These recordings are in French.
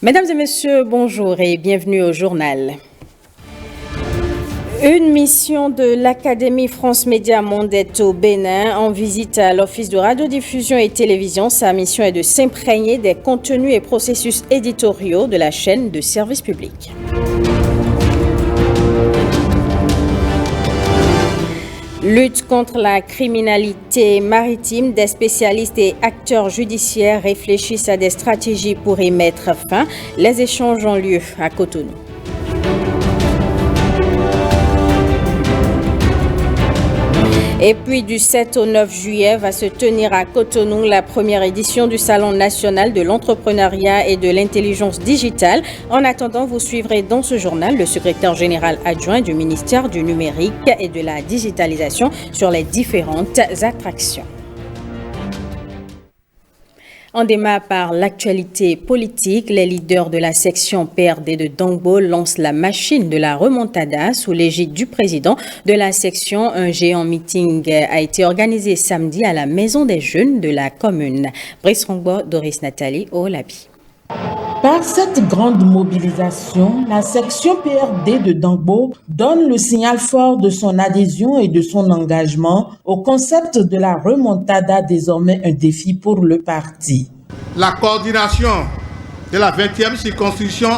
Mesdames et messieurs, bonjour et bienvenue au journal. Une mission de l'Académie France Média Monde est au Bénin en visite à l'Office de radiodiffusion et télévision. Sa mission est de s'imprégner des contenus et processus éditoriaux de la chaîne de service public. Lutte contre la criminalité maritime, des spécialistes et acteurs judiciaires réfléchissent à des stratégies pour y mettre fin. Les échanges ont lieu à Cotonou. Et puis du 7 au 9 juillet va se tenir à Cotonou la première édition du Salon national de l'entrepreneuriat et de l'intelligence digitale. En attendant, vous suivrez dans ce journal le secrétaire général adjoint du ministère du numérique et de la digitalisation sur les différentes attractions. On démarre par l'actualité politique. Les leaders de la section PRD de Dangbo lancent la machine de la remontada sous l'égide du président de la section. Un géant meeting a été organisé samedi à la Maison des Jeunes de la commune. Brice Rongbo, Doris Nathalie, Olabi. Par cette grande mobilisation, la section PRD de Dangbo donne le signal fort de son adhésion et de son engagement au concept de la remontada, désormais un défi pour le parti. La coordination de la 20e circonscription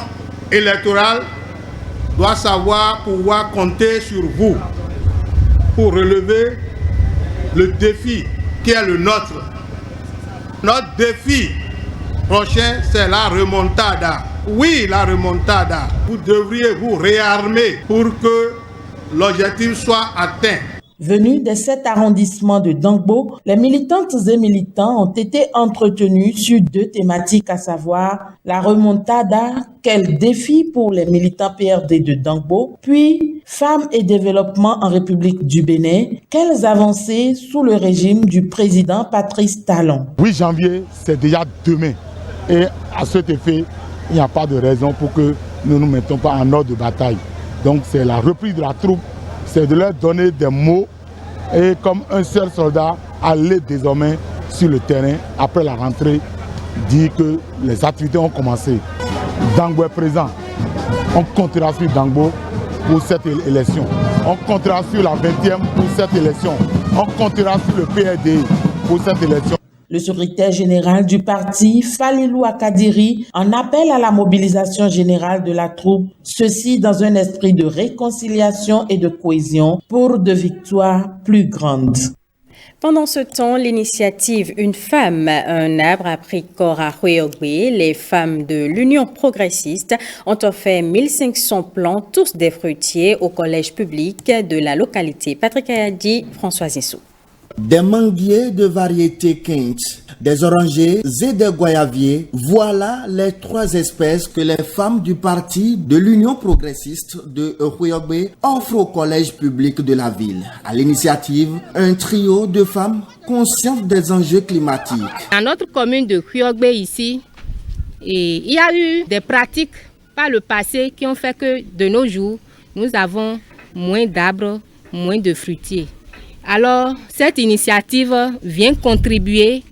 électorale doit savoir pouvoir compter sur vous pour relever le défi qui est le nôtre. Notre défi prochain, c'est la remontada. Oui, la remontada. Vous devriez vous réarmer pour que l'objectif soit atteint. Venus des 7 arrondissements de Dangbo, les militantes et militants ont été entretenus sur 2 thématiques, à savoir la remontada, quel défi pour les militants PRD de Dangbo, puis femmes et développement en République du Bénin, quelles avancées sous le régime du président Patrice Talon. 8 janvier, c'est déjà demain. Et à cet effet, il n'y a pas de raison pour que nous ne nous mettons pas en ordre de bataille. Donc c'est la reprise de la troupe, c'est de leur donner des mots et comme un seul soldat, aller désormais sur le terrain après la rentrée, dire que les activités ont commencé. Dangbo est présent. On comptera sur Dangbo pour cette élection. On comptera sur la 20e pour cette élection. On comptera sur le PRD pour cette élection. Le secrétaire général du parti, Falilou Akadiri, en appelle à la mobilisation générale de la troupe, ceci dans un esprit de réconciliation et de cohésion pour de victoires plus grandes. Pendant ce temps, l'initiative Une femme, un arbre a pris corps à Hueyogbe. Les femmes de l'Union progressiste ont offert 1500 plants, tous des fruitiers, au collège public de la localité. Patrick Ayadi, François Zissou. Des manguiers de variété Kent, des orangers et des goyaviers, voilà les 3 espèces que les femmes du parti de l'Union progressiste de Hueyogbe offrent au collège public de la ville. À l'initiative, un trio de femmes conscientes des enjeux climatiques. Dans notre commune de Hueyogbe ici, il y a eu des pratiques par le passé qui ont fait que de nos jours, nous avons moins d'arbres, moins de fruitiers. Alors, cette initiative vient contribuer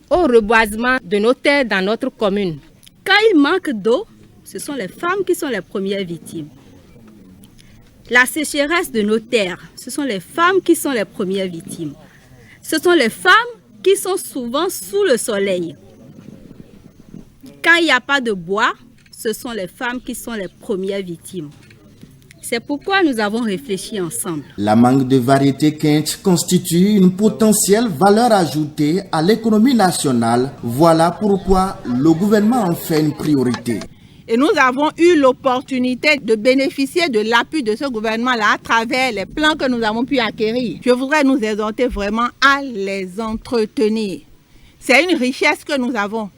au reboisement de nos terres dans notre commune. Quand il manque d'eau, ce sont les femmes qui sont les premières victimes. La sécheresse de nos terres, ce sont les femmes qui sont les premières victimes. Ce sont les femmes qui sont souvent sous le soleil. Quand il n'y a pas de bois, ce sont les femmes qui sont les premières victimes. C'est pourquoi nous avons réfléchi ensemble. La mangue de variété Kent constitue une potentielle valeur ajoutée à l'économie nationale. Voilà pourquoi le gouvernement en fait une priorité. Et nous avons eu l'opportunité de bénéficier de l'appui de ce gouvernement-là à travers les plans que nous avons pu acquérir. Je voudrais nous exhorter vraiment à les entretenir. C'est une richesse que nous avons.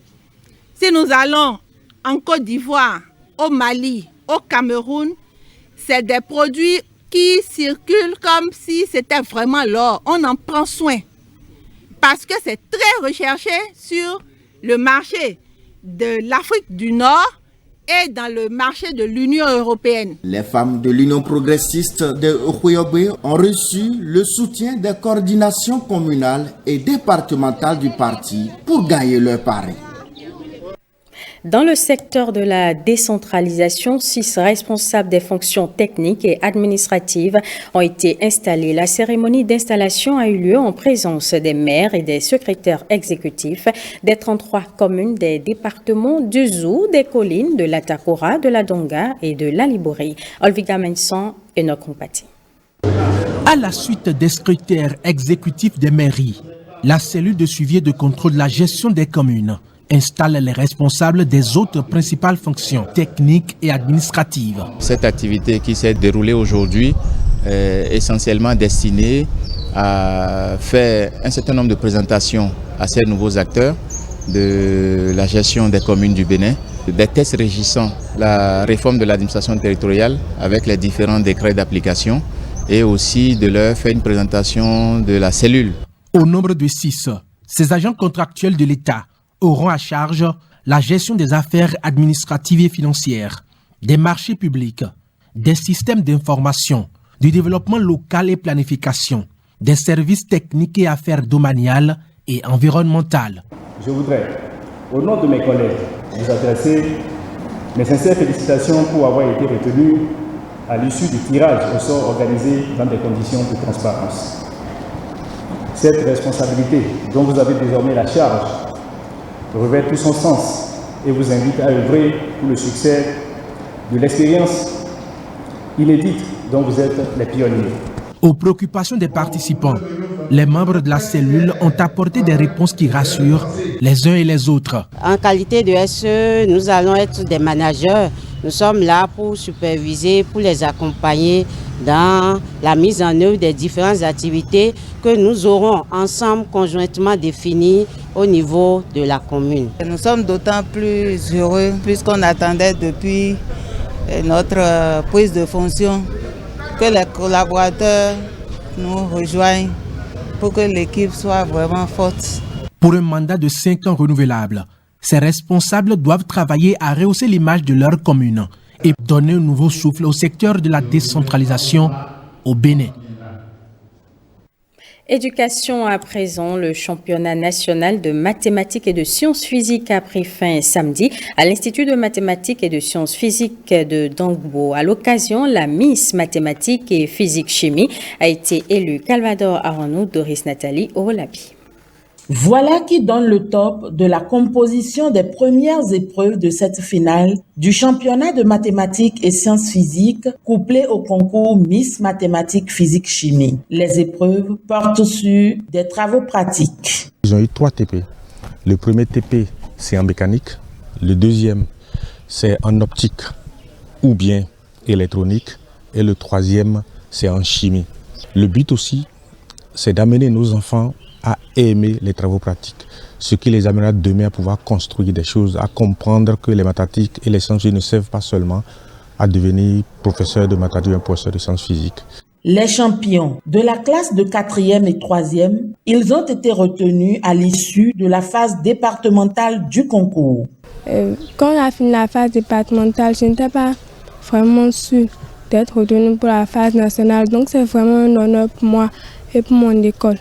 Si nous allons en Côte d'Ivoire, au Mali, au Cameroun, c'est des produits qui circulent comme si c'était vraiment l'or. On en prend soin parce que c'est très recherché sur le marché de l'Afrique du Nord et dans le marché de l'Union européenne. Les femmes de l'Union progressiste de Hueyogbe ont reçu le soutien des coordinations communales et départementales du parti pour gagner leur pari. Dans le secteur de la décentralisation, 6 responsables des fonctions techniques et administratives ont été installés. La cérémonie d'installation a eu lieu en présence des maires et des secrétaires exécutifs des 33 communes des départements du Zou, des collines, de l'Atakora, de la Donga et de l'Alibori. Olviga Menson et nos compatis. À la suite des secrétaires exécutifs des mairies, la cellule de suivi et de contrôle de la gestion des communes installe les responsables des autres principales fonctions techniques et administratives. Cette activité qui s'est déroulée aujourd'hui est essentiellement destinée à faire un certain nombre de présentations à ces nouveaux acteurs de la gestion des communes du Bénin, des tests régissant la réforme de l'administration territoriale avec les différents décrets d'application et aussi de leur faire une présentation de la cellule. Au nombre de 6, ces agents contractuels de l'État auront à charge la gestion des affaires administratives et financières, des marchés publics, des systèmes d'information, du développement local et planification, des services techniques et affaires domaniales et environnementales. Je voudrais, au nom de mes collègues, vous adresser mes sincères félicitations pour avoir été retenu à l'issue du tirage au sort organisé dans des conditions de transparence. Cette responsabilité dont vous avez désormais la charge revêt tout son sens et vous invite à œuvrer pour le succès de l'expérience inédite dont vous êtes les pionniers. Aux préoccupations des participants, les membres de la cellule ont apporté des réponses qui rassurent les uns et les autres. En qualité de SE, nous allons être des managers. Nous sommes là pour superviser, pour les accompagner dans la mise en œuvre des différentes activités que nous aurons ensemble conjointement définies au niveau de la commune. Nous sommes d'autant plus heureux puisqu'on attendait depuis notre prise de fonction que les collaborateurs nous rejoignent pour que l'équipe soit vraiment forte. Pour un mandat de 5 ans renouvelable, ces responsables doivent travailler à rehausser l'image de leur commune et donner un nouveau souffle au secteur de la décentralisation au Bénin. Éducation à présent, le championnat national de mathématiques et de sciences physiques a pris fin samedi à l'Institut de mathématiques et de sciences physiques de Dangbo. À l'occasion, la Miss mathématiques et physique-chimie a été élue. Calvador Aranou, Doris Nathalie Orolabi. Voilà qui donne le top de la composition des premières épreuves de cette finale du championnat de mathématiques et sciences physiques couplé au concours Miss Mathématiques Physique Chimie. Les épreuves portent sur des travaux pratiques. Ils ont eu 3 TP. Le premier TP, c'est en mécanique. Le deuxième, c'est en optique ou bien électronique. Et le troisième, c'est en chimie. Le but aussi, c'est d'amener nos enfants à aimer les travaux pratiques, ce qui les amènera demain à pouvoir construire des choses, à comprendre que les mathématiques et les sciences ne servent pas seulement à devenir professeur de mathématiques ou professeur de sciences physiques. Les champions de la classe de 4e et 3e, ils ont été retenus à l'issue de la phase départementale du concours. Quand on a fini la phase départementale, je n'étais pas vraiment sûre d'être retenue pour la phase nationale, donc c'est vraiment un honneur pour moi et pour mon école.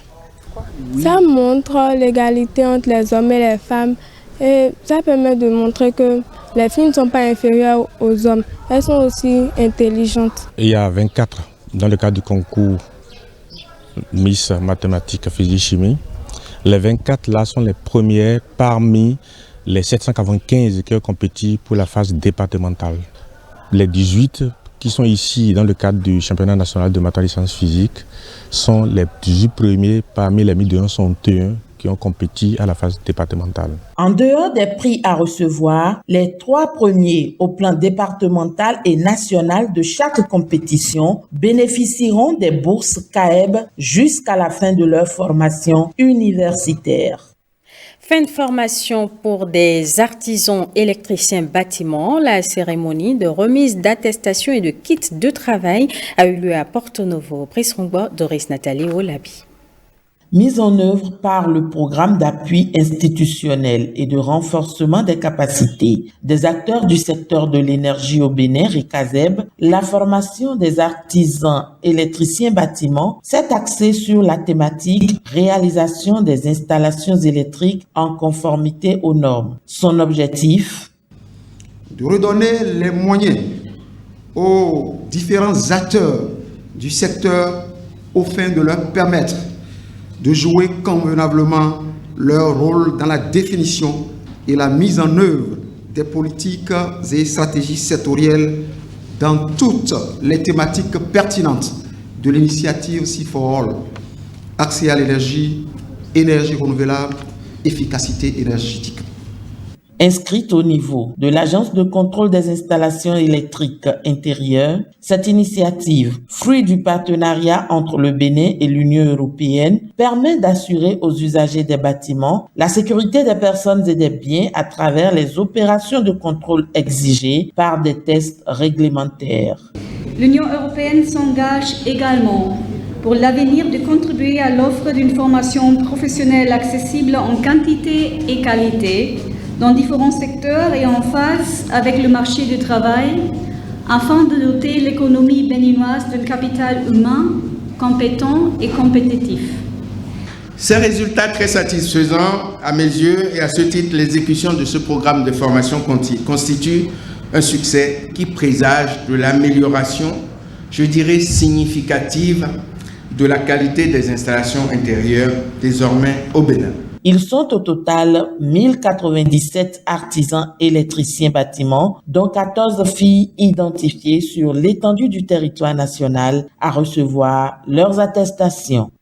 Oui. Ça montre l'égalité entre les hommes et les femmes et ça permet de montrer que les filles ne sont pas inférieures aux hommes, elles sont aussi intelligentes. Il y a 24 dans le cadre du concours Miss Mathématiques, Physique, Chimie. Les 24 là sont les premières parmi les 795 qui ont compétit pour la phase départementale. Les 18 qui sont ici dans le cadre du championnat national de mathématiques et sciences physiques sont les 18 premiers parmi les 1261 qui ont compétit à la phase départementale. En dehors des prix à recevoir, les 3 premiers au plan départemental et national de chaque compétition bénéficieront des bourses CAEB jusqu'à la fin de leur formation universitaire. Fin de formation pour des artisans électriciens bâtiments. La cérémonie de remise d'attestation et de kits de travail a eu lieu à Porto Novo. Prisrongbo, Doris Nathalie Olabi. Mise en œuvre par le programme d'appui institutionnel et de renforcement des capacités des acteurs du secteur de l'énergie au Bénin, RICASEB, la formation des artisans électriciens bâtiments s'est axée sur la thématique réalisation des installations électriques en conformité aux normes. Son objectif, de redonner les moyens aux différents acteurs du secteur au fin de leur permettre de jouer convenablement leur rôle dans la définition et la mise en œuvre des politiques et stratégies sectorielles dans toutes les thématiques pertinentes de l'initiative C4All, accès à l'énergie, énergie renouvelable, efficacité énergétique. Inscrite au niveau de l'Agence de contrôle des installations électriques intérieures, cette initiative, fruit du partenariat entre le Bénin et l'Union européenne, permet d'assurer aux usagers des bâtiments la sécurité des personnes et des biens à travers les opérations de contrôle exigées par des tests réglementaires. L'Union européenne s'engage également pour l'avenir de contribuer à l'offre d'une formation professionnelle accessible en quantité et qualité dans différents secteurs et en phase avec le marché du travail, afin de doter l'économie béninoise d'un capital humain compétent et compétitif. Ces résultats très satisfaisants, à mes yeux, et à ce titre, l'exécution de ce programme de formation constitue un succès qui présage de l'amélioration, je dirais, significative de la qualité des installations intérieures désormais au Bénin. Ils sont au total 1097 artisans électriciens bâtiments, dont 14 filles identifiées sur l'étendue du territoire national à recevoir leurs attestations.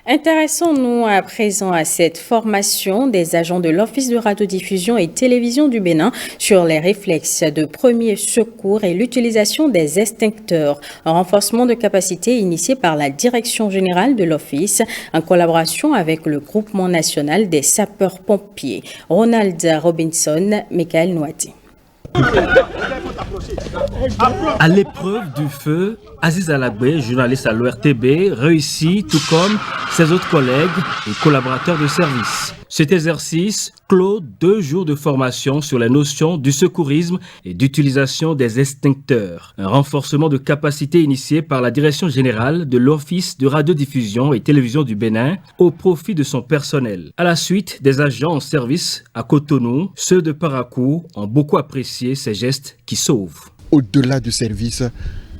Intéressons-nous à présent à cette formation des agents de l'Office de radiodiffusion et télévision du Bénin sur les réflexes de premier secours et l'utilisation des extincteurs. Un renforcement de capacité initié par la Direction générale de l'Office en collaboration avec le Groupement national des sapeurs-pompiers. Ronald Robinson, Michael Nouati. À l'épreuve du feu, Aziz Alagbe, journaliste à l'ORTB, réussit tout comme ses autres collègues et collaborateurs de service. Cet exercice clôt 2 jours de formation sur les notions du secourisme et d'utilisation des extincteurs. Un renforcement de capacité initié par la Direction générale de l'Office de radiodiffusion et télévision du Bénin au profit de son personnel. À la suite des agents en service à Cotonou, ceux de Parakou ont beaucoup apprécié ces gestes qui sauvent. Au-delà du service,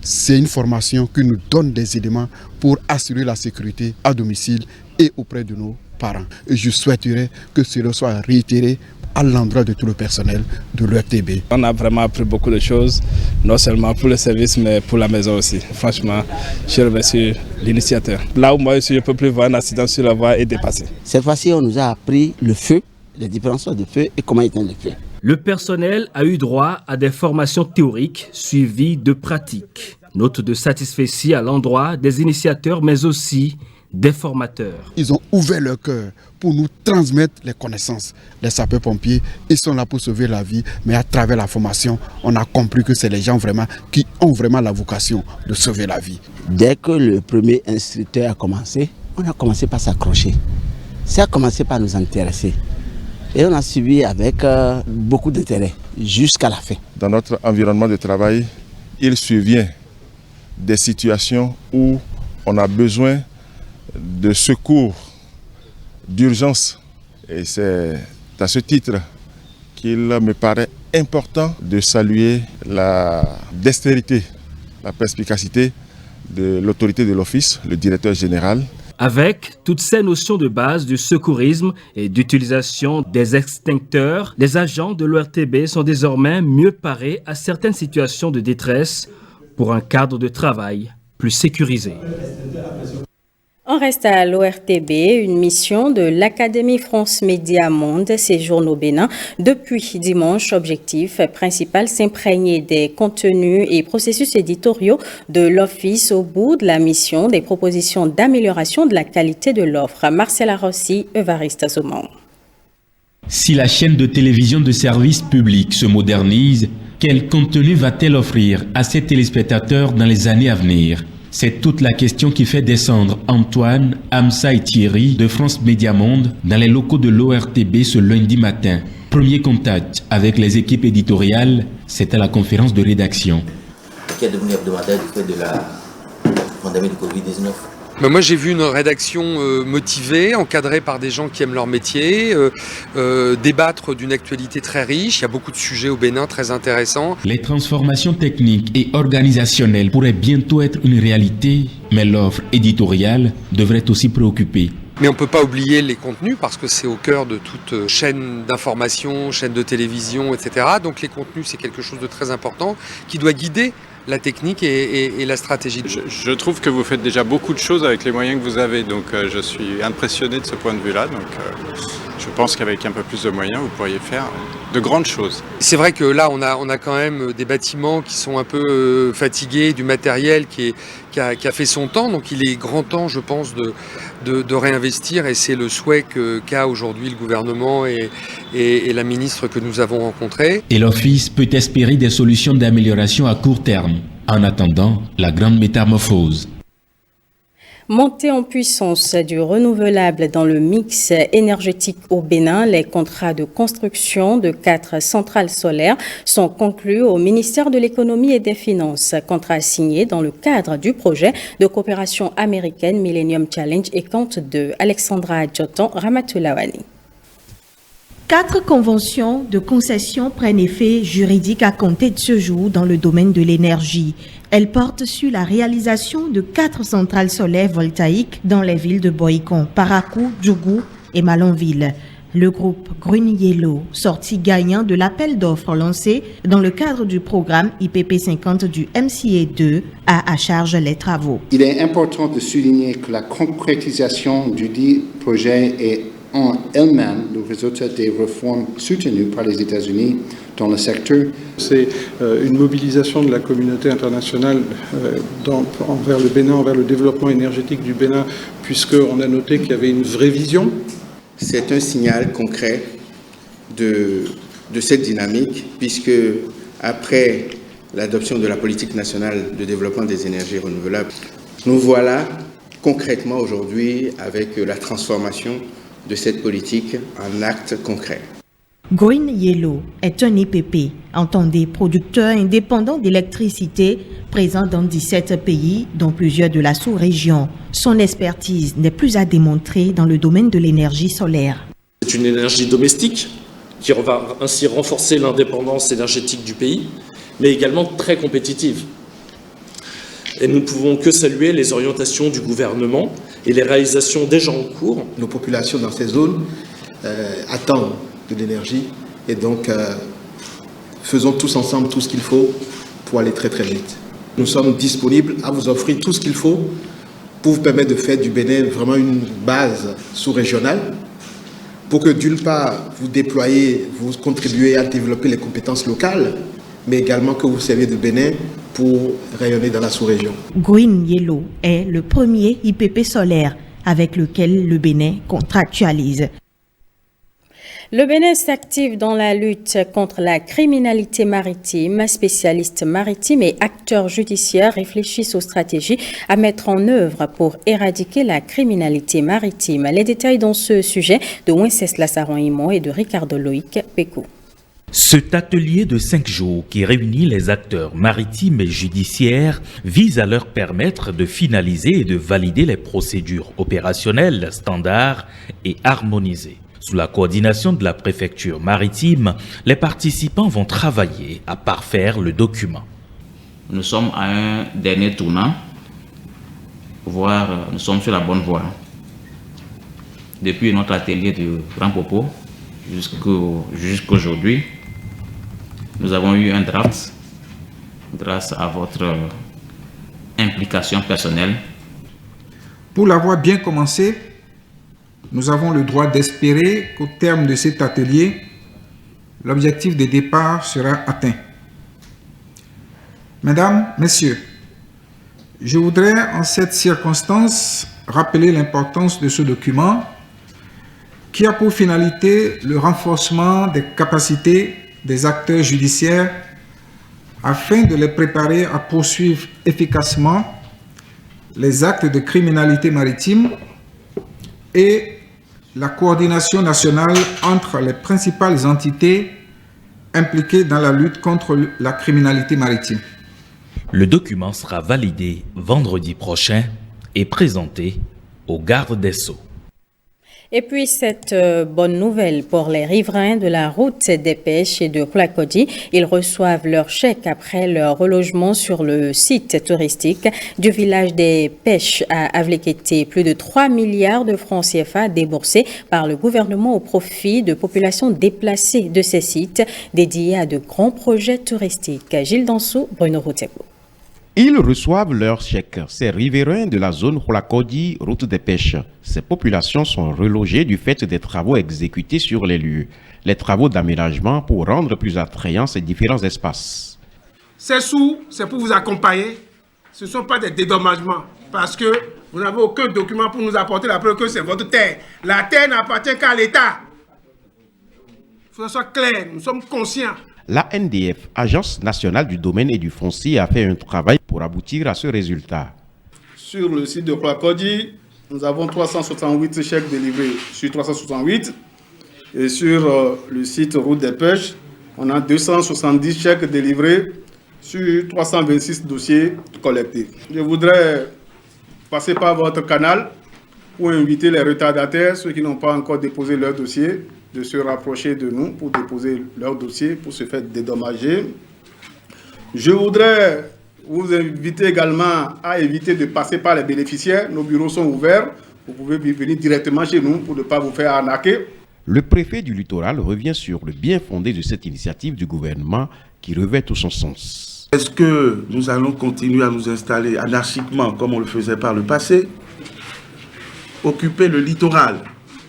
c'est une formation qui nous donne des éléments pour assurer la sécurité à domicile et auprès de nos parents. Et je souhaiterais que cela soit réitéré à l'endroit de tout le personnel de l'ORTB. On a vraiment appris beaucoup de choses, non seulement pour le service, mais pour la maison aussi. Franchement, je remercie l'initiateur. Là où moi, je ne peux plus voir un accident sur la voie et dépasser. Cette fois-ci, on nous a appris le feu, les différentes sortes de feu et comment éteindre le feu. Le personnel a eu droit à des formations théoriques suivies de pratiques. Note de satisfaction à l'endroit des initiateurs, mais aussi des formateurs. Ils ont ouvert leur cœur pour nous transmettre les connaissances. Les sapeurs-pompiers, ils sont là pour sauver la vie, mais à travers la formation, on a compris que c'est les gens vraiment qui ont vraiment la vocation de sauver la vie. Dès que le premier instructeur a commencé, on a commencé par s'accrocher. Ça a commencé par nous intéresser. Et on a suivi avec beaucoup d'intérêt jusqu'à la fin. Dans notre environnement de travail, il survient des situations où on a besoin de secours, d'urgence. Et c'est à ce titre qu'il me paraît important de saluer la dextérité, la perspicacité de l'autorité de l'Office, le directeur général. Avec toutes ces notions de base du secourisme et d'utilisation des extincteurs, les agents de l'ORTB sont désormais mieux parés à certaines situations de détresse pour un cadre de travail plus sécurisé. On reste à l'ORTB, une mission de l'Académie France Média Monde séjourne au Bénin. Depuis dimanche, objectif principal, s'imprégner des contenus et processus éditoriaux de l'Office au bout de la mission, des propositions d'amélioration de la qualité de l'offre. Marcela Rossi, Evariste Azoman. Si la chaîne de télévision de service public se modernise, quel contenu va-t-elle offrir à ses téléspectateurs dans les années à venir ? C'est toute la question qui fait descendre Antoine, Amsa et Thierry de France Média Monde dans les locaux de l'ORTB ce lundi matin. Premier contact avec les équipes éditoriales, c'était la conférence de rédaction. Qui est devenu hebdomadaire du fait de la pandémie de Covid-19. Moi j'ai vu une rédaction motivée, encadrée par des gens qui aiment leur métier, débattre d'une actualité très riche. Il y a beaucoup de sujets au Bénin très intéressants. Les transformations techniques et organisationnelles pourraient bientôt être une réalité, mais l'offre éditoriale devrait aussi préoccuper. Mais on ne peut pas oublier les contenus parce que c'est au cœur de toute chaîne d'information, chaîne de télévision, etc. Donc les contenus c'est quelque chose de très important qui doit guider la technique et la stratégie. Je trouve que vous faites déjà beaucoup de choses avec les moyens que vous avez, donc je suis impressionné de ce point de vue-là. Donc je pense qu'avec un peu plus de moyens, vous pourriez faire de grandes choses. C'est vrai que là, on a quand même des bâtiments qui sont un peu fatigués, du matériel qui a fait son temps, donc il est grand temps, je pense, de réinvestir, et c'est le souhait qu'a aujourd'hui le gouvernement et la ministre que nous avons rencontrée. Et l'Office peut espérer des solutions d'amélioration à court terme, en attendant la grande métamorphose. Montée en puissance du renouvelable dans le mix énergétique au Bénin, les contrats de construction de 4 centrales solaires sont conclus au ministère de l'Économie et des Finances. Contrats signés dans le cadre du projet de coopération américaine Millennium Challenge et compte de Alexandra Djoton Ramatoulawani. 4 conventions de concession prennent effet juridique à compter de ce jour dans le domaine de l'énergie. Elles portent sur la réalisation de 4 centrales solaires voltaïques dans les villes de Boïkon, Parakou, Djougou et Malonville. Le groupe Green Yellow, sorti gagnant de l'appel d'offres lancé dans le cadre du programme IPP 50 du MCA2, a à charge les travaux. Il est important de souligner que la concrétisation du dit projet est en elle-même le résultat des réformes soutenues par les États-Unis dans le secteur. C'est une mobilisation de la communauté internationale envers le Bénin, envers le développement énergétique du Bénin, puisqu'on a noté qu'il y avait une vraie vision. C'est un signal concret de cette dynamique, puisque après l'adoption de la politique nationale de développement des énergies renouvelables, nous voilà concrètement aujourd'hui avec la transformation de cette politique en actes concrets. Green Yellow est un IPP, entendez producteur indépendant d'électricité présent dans 17 pays, dont plusieurs de la sous-région. Son expertise n'est plus à démontrer dans le domaine de l'énergie solaire. C'est une énergie domestique qui va ainsi renforcer l'indépendance énergétique du pays, mais également très compétitive. Et nous ne pouvons que saluer les orientations du gouvernement et les réalisations déjà en cours. Nos populations dans ces zones attendent de l'énergie et donc faisons tous ensemble tout ce qu'il faut pour aller très très vite. Nous sommes disponibles à vous offrir tout ce qu'il faut pour vous permettre de faire du Bénin vraiment une base sous-régionale pour que d'une part vous déployez, vous contribuez à développer les compétences locales, mais également que vous servez de Bénin pour rayonner dans la sous-région. Green Yellow est le premier IPP solaire avec lequel le Bénin contractualise. Le Bénin s'active dans la lutte contre la criminalité maritime. Spécialistes maritimes et acteurs judiciaires réfléchissent aux stratégies à mettre en œuvre pour éradiquer la criminalité maritime. Les détails dans ce sujet de Wences Lassaron-Imon et de Ricardo Loïc Pécou. Cet atelier de 5 jours qui réunit les acteurs maritimes et judiciaires vise à leur permettre de finaliser et de valider les procédures opérationnelles standards et harmonisées. Sous la coordination de la préfecture maritime, les participants vont travailler à parfaire le document. Nous sommes à un dernier tournant, voire nous sommes sur la bonne voie. Depuis notre atelier de Grand Popo jusqu'aujourd'hui, nous avons eu un draft grâce à votre implication personnelle. Pour l'avoir bien commencé, nous avons le droit d'espérer qu'au terme de cet atelier, l'objectif de départ sera atteint. Mesdames, Messieurs, je voudrais en cette circonstance rappeler l'importance de ce document qui a pour finalité le renforcement des capacités des acteurs judiciaires afin de les préparer à poursuivre efficacement les actes de criminalité maritime et la coordination nationale entre les principales entités impliquées dans la lutte contre la criminalité maritime. Le document sera validé vendredi prochain est présenté aux gardes des Sceaux. Et puis cette bonne nouvelle pour les riverains de la route des pêches et de Klakodi. Ils reçoivent leur chèque après leur relogement sur le site touristique du village des pêches à Avlekete. Plus de 3 milliards de francs CFA déboursés par le gouvernement au profit de populations déplacées de ces sites dédiés à de grands projets touristiques. Gilles Dansou, Bruno Routeco. Ils reçoivent leurs chèques. Ces riverains de la zone Klakodi, route des pêches. Ces populations sont relogées du fait des travaux exécutés sur les lieux. Les travaux d'aménagement pour rendre plus attrayants ces différents espaces. Ces sous, c'est pour vous accompagner. Ce ne sont pas des dédommagements. Parce que vous n'avez aucun document pour nous apporter la preuve que c'est votre terre. La terre n'appartient qu'à l'État. Il faut que ce soit clair, nous sommes conscients. La NDF, Agence nationale du domaine et du foncier, a fait un travail pour aboutir à ce résultat. Sur le site de Klakodi, nous avons 368 chèques délivrés sur 368. Et sur le site Route des Pêches, on a 270 chèques délivrés sur 326 dossiers collectés. Je voudrais passer par votre canal pour inviter les retardataires, ceux qui n'ont pas encore déposé leur dossier, de se rapprocher de nous pour déposer leur dossier, pour se faire dédommager. Je voudrais vous inviter également à éviter de passer par les bénéficiaires. Nos bureaux sont ouverts. Vous pouvez venir directement chez nous pour ne pas vous faire arnaquer. Le préfet du littoral revient sur le bien fondé de cette initiative du gouvernement qui revêt tout son sens. Est-ce que nous allons continuer à nous installer anarchiquement comme on le faisait par le passé? Occuper le littoral,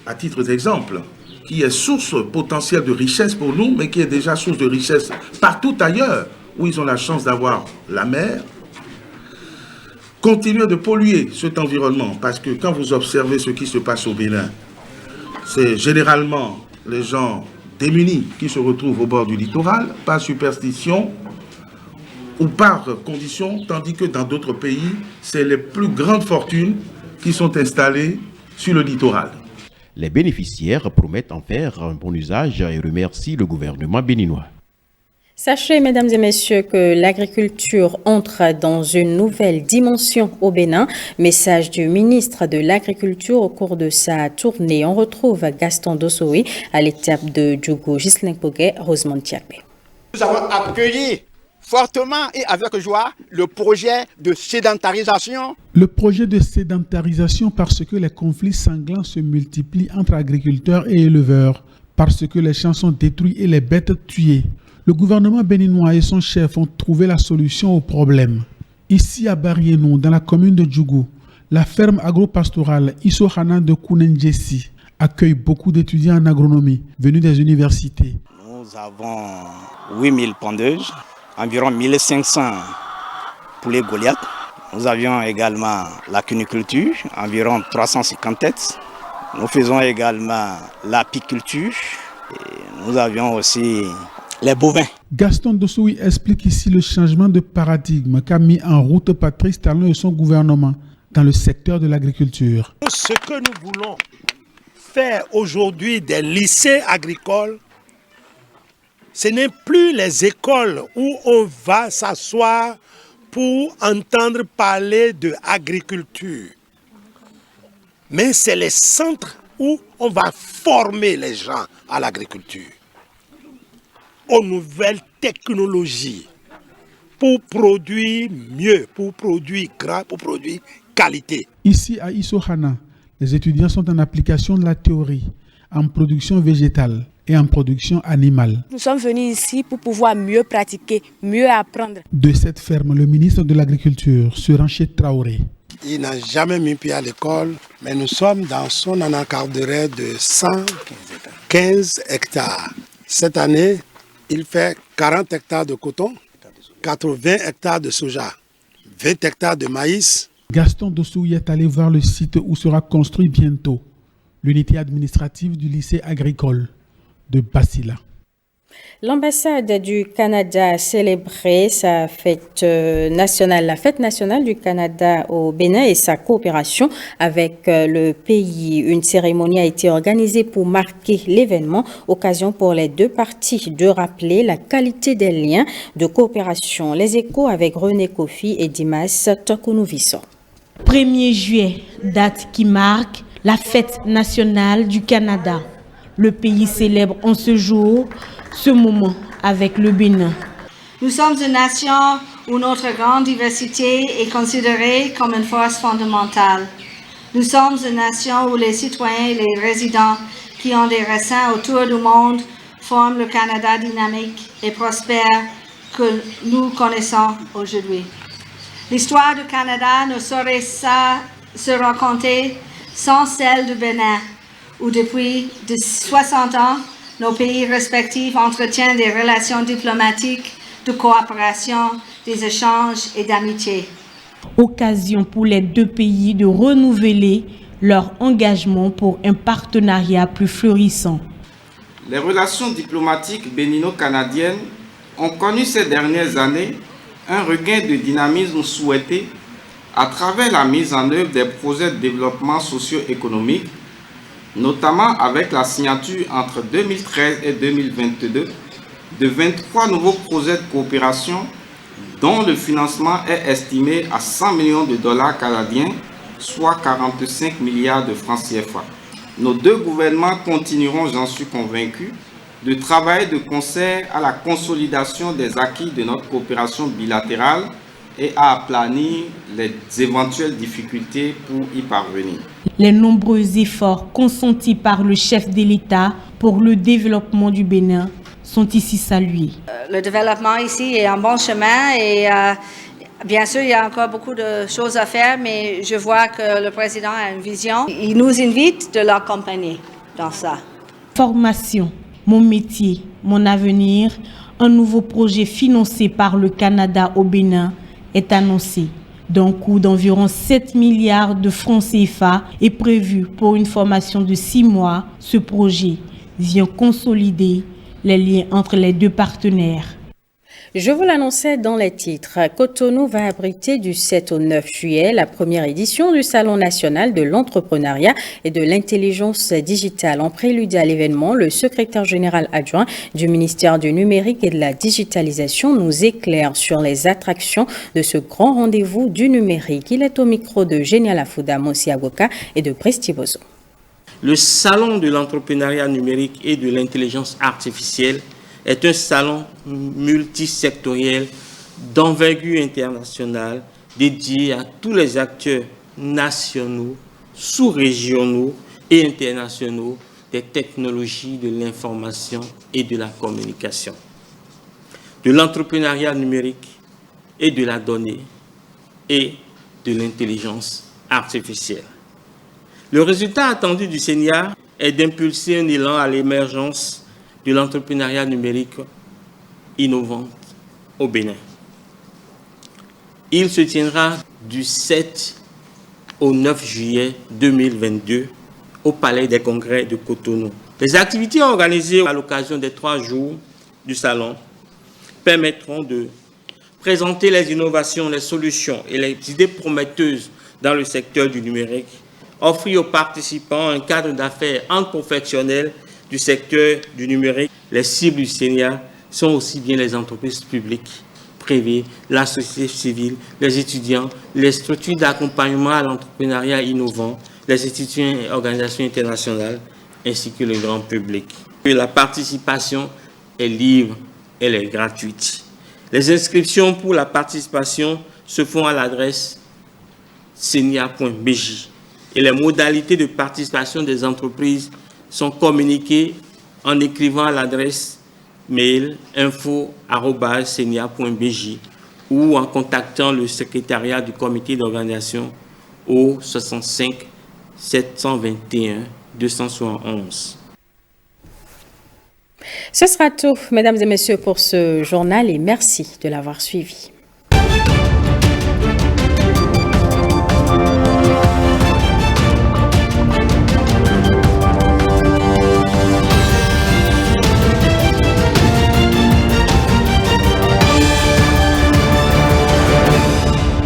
à titre d'exemple, qui est source potentielle de richesse pour nous, mais qui est déjà source de richesse partout ailleurs, où ils ont la chance d'avoir la mer. Continuer de polluer cet environnement, parce que quand vous observez ce qui se passe au Bénin, c'est généralement les gens démunis qui se retrouvent au bord du littoral, par superstition ou par condition, tandis que dans d'autres pays, c'est les plus grandes fortunes qui sont installées sur le littoral. Les bénéficiaires promettent en faire un bon usage et remercient le gouvernement béninois. Sachez, mesdames et messieurs, que l'agriculture entre dans une nouvelle dimension au Bénin. Message du ministre de l'Agriculture au cours de sa tournée. On retrouve Gaston Dossoui à l'étape de Djougou. Ghislain Poguet, Rosemont Tiakbe. Nous avons accueilli fortement et avec joie le projet de sédentarisation. Le projet de sédentarisation parce que les conflits sanglants se multiplient entre agriculteurs et éleveurs, parce que les champs sont détruits et les bêtes tuées. Le gouvernement béninois et son chef ont trouvé la solution au problème. Ici à Barienou, dans la commune de Djougou, la ferme agro-pastorale Isohana de Kounendjessi accueille beaucoup d'étudiants en agronomie venus des universités. Nous avons 8000 pondeuses, environ 1500 poulets Goliath. Nous avions également la cuniculture, environ 350 têtes. Nous faisons également l'apiculture. Nous avions aussi les bovins. Gaston Dossoui explique ici le changement de paradigme qu'a mis en route Patrice Talon et son gouvernement dans le secteur de l'agriculture. Ce que nous voulons faire aujourd'hui des lycées agricoles, ce n'est plus les écoles où on va s'asseoir pour entendre parler de agriculture, mais c'est les centres où on va former les gens à l'agriculture, aux nouvelles technologies, pour produire mieux, pour produire grand, pour produire qualité. Ici à Isohana, les étudiants sont en application de la théorie, en production végétale et en production animale. Nous sommes venus ici pour pouvoir mieux pratiquer, mieux apprendre. De cette ferme, le ministre de l'Agriculture, Suranché Traoré. Il n'a jamais mis pied à l'école, mais nous sommes dans son encadrement de 115 hectares. Cette année, il fait 40 hectares de coton, 80 hectares de soja, 20 hectares de maïs. Gaston Dossoui est allé voir le site où sera construit bientôt l'unité administrative du lycée agricole de Basila. L'ambassade du Canada a célébré sa fête nationale, la fête nationale du Canada au Bénin et sa coopération avec le pays. Une cérémonie a été organisée pour marquer l'événement, occasion pour les deux parties de rappeler la qualité des liens de coopération. Les échos avec René Kofi et Dimas Tokounouvissant. 1er juillet, date qui marque la fête nationale du Canada. Le pays célèbre en ce jour ce moment avec le Bénin. Nous sommes une nation où notre grande diversité est considérée comme une force fondamentale. Nous sommes une nation où les citoyens et les résidents qui ont des racines autour du monde forment le Canada dynamique et prospère que nous connaissons aujourd'hui. L'histoire du Canada ne saurait se raconter sans celle du Bénin, où depuis 60 ans, nos pays respectifs entretiennent des relations diplomatiques, de coopération, des échanges et d'amitié. Occasion pour les deux pays de renouveler leur engagement pour un partenariat plus florissant. Les relations diplomatiques bénino-canadiennes ont connu ces dernières années un regain de dynamisme souhaité à travers la mise en œuvre des projets de développement socio-économique, notamment avec la signature entre 2013 et 2022 de 23 nouveaux projets de coopération dont le financement est estimé à 100 millions de dollars canadiens, soit 45 milliards de francs CFA. Nos deux gouvernements continueront, j'en suis convaincu, de travailler de concert à la consolidation des acquis de notre coopération bilatérale et à aplanir les éventuelles difficultés pour y parvenir. Les nombreux efforts consentis par le chef de l'État pour le développement du Bénin sont ici salués. Le développement ici est en bon chemin et bien sûr, il y a encore beaucoup de choses à faire, mais je vois que le président a une vision. Il nous invite de l'accompagner dans ça. Formation, mon métier, mon avenir, un nouveau projet financé par le Canada au Bénin est annoncé. D'un coût d'environ 7 milliards de francs CFA est prévu pour une formation de 6 mois. Ce projet vient consolider les liens entre les deux partenaires. Je vous l'annonçais dans les titres. Cotonou va abriter du 7 au 9 juillet la première édition du Salon national de l'entrepreneuriat et de l'intelligence digitale. En prélude à l'événement, le secrétaire général adjoint du ministère du numérique et de la digitalisation nous éclaire sur les attractions de ce grand rendez-vous du numérique. Il est au micro de Génial Afouda Mosiagoka et de Prestibozo. Le Salon de l'entrepreneuriat numérique et de l'intelligence artificielle est un salon multisectoriel d'envergure internationale dédié à tous les acteurs nationaux, sous-régionaux et internationaux des technologies de l'information et de la communication, de l'entrepreneuriat numérique et de la donnée et de l'intelligence artificielle. Le résultat attendu du CENIA est d'impulser un élan à l'émergence de l'entrepreneuriat numérique innovant au Bénin. Il se tiendra du 7 au 9 juillet 2022 au Palais des Congrès de Cotonou. Les activités organisées à l'occasion des 3 jours du salon permettront de présenter les innovations, les solutions et les idées prometteuses dans le secteur du numérique, offrir aux participants un cadre d'affaires entre professionnels du secteur du numérique. Les cibles du CENIA sont aussi bien les entreprises publiques, privées, la société civile, les étudiants, les structures d'accompagnement à l'entrepreneuriat innovant, les institutions et organisations internationales, ainsi que le grand public. La participation est libre, elle est gratuite. Les inscriptions pour la participation se font à l'adresse cenia.bj et les modalités de participation des entreprises sont communiquées en écrivant à l'adresse mail info@cenia.bj ou en contactant le secrétariat du comité d'organisation au 65 721 271. Ce sera tout, mesdames et messieurs, pour ce journal et merci de l'avoir suivi.